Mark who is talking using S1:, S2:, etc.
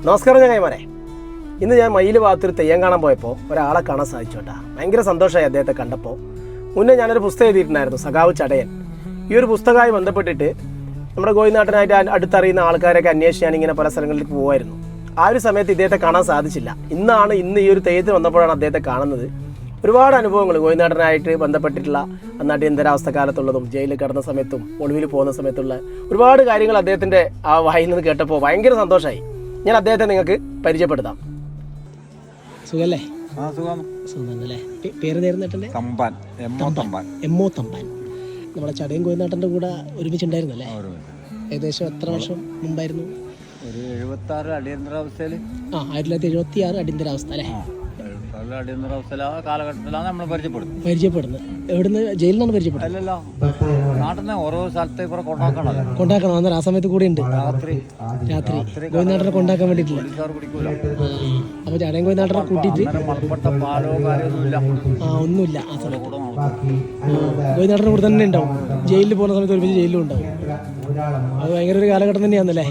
S1: നമസ്കാരം ചങ്ങായിമാരെ. ഇന്ന് ഞാൻ മയിൽ ഭാഗത്തൊരു തെയ്യം കാണാൻ പോയപ്പോൾ ഒരാളെ കാണാൻ സാധിച്ചു കേട്ടാ. ഭയങ്കര സന്തോഷമായി അദ്ദേഹത്തെ കണ്ടപ്പോൾ. മുന്നേ ഞാനൊരു പുസ്തകം എഴുതിയിട്ടുണ്ടായിരുന്നു, സഖാവ് ചടയൻ. ഈ ഒരു പുസ്തകമായി ബന്ധപ്പെട്ടിട്ട് നമ്മുടെ കോഴിനാട്ടനായിട്ട് അടുത്തറിയുന്ന ആൾക്കാരൊക്കെ അന്വേഷിച്ച് ഞാനിങ്ങനെ പല സ്ഥലങ്ങളിലേക്ക് പോകുമായിരുന്നു. ആ ഒരു സമയത്ത് ഇദ്ദേഹത്തെ കാണാൻ സാധിച്ചില്ല. ഇന്ന് ഈ ഒരു തെയ്യത്തിന് വന്നപ്പോഴാണ് അദ്ദേഹത്തെ കാണുന്നത്. ഒരുപാട് അനുഭവങ്ങൾ കോഴിനാട്ടനായിട്ട് ബന്ധപ്പെട്ടിട്ടുള്ള അടിയന്തരാവസ്ഥ കാലത്തുള്ളതും ജയിലിൽ കിടന്ന സമയത്തും ഒളിവിൽ പോകുന്ന സമയത്തുള്ള ഒരുപാട് കാര്യങ്ങൾ അദ്ദേഹത്തിൻ്റെ ആ വായിൽ നിന്ന് കേട്ടപ്പോൾ ഭയങ്കര സന്തോഷമായി. ഞാൻ അദ്ദേഹത്തെ നിങ്ങൾക്ക് പരിചയപ്പെടുത്താം. സുഖല്ലേ? സുഖല്ലേ? പേര് നേരുന്നേട്ടൻ്റെ എമ്മോ തമ്പാൻ. നമ്മളെ ചടയം കോഴിനാട്ടൻ്റെ കൂടെ ഒരുമിച്ചുണ്ടായിരുന്നല്ലേ? ഏകദേശം എത്ര വർഷം മുമ്പായിരുന്നു?
S2: ഒരു 76 അടിയന്തരാവസ്ഥയിൽ.
S1: 1976 അടിയന്തരാവസ്ഥ അല്ലേ?
S2: അടിയന്തരാവസ്ഥയിലെ കാലഘട്ടത്തിലാണ് നമ്മൾ
S1: പരിചയപ്പെടുന്നത്. എവിടുന്ന്? ജയിലിൽ നിന്നാണ് പരിചയപ്പെടുന്നത്?
S2: അല്ലല്ലോ, നാട്ടിൽ നിന്ന് ഓരോ സ്ഥലത്തേക്ക് കൂടെ
S1: കൊണ്ടാക്കണം. അന്നേരം ആ സമയത്ത് കൂടെ ഉണ്ട്.
S2: രാത്രി
S1: കോഴിനാട്ടനെ കൊണ്ടാക്കാൻ വേണ്ടിയിട്ടില്ല. അപ്പൊ ചടയം കോഴിനാട്ടനെ കൂട്ടിയിട്ട് ഒന്നുമില്ല. ആ സമയത്ത് കോഴിനാട്ടനെ കൂടെ തന്നെ ഉണ്ടാവും. ജയിലിൽ പോകുന്ന സമയത്ത് ഒരുമിച്ച് ജയിലിലും ഉണ്ടാവും. അത് ഭയങ്കര ഒരു കാലഘട്ടം തന്നെയാണല്ലേ?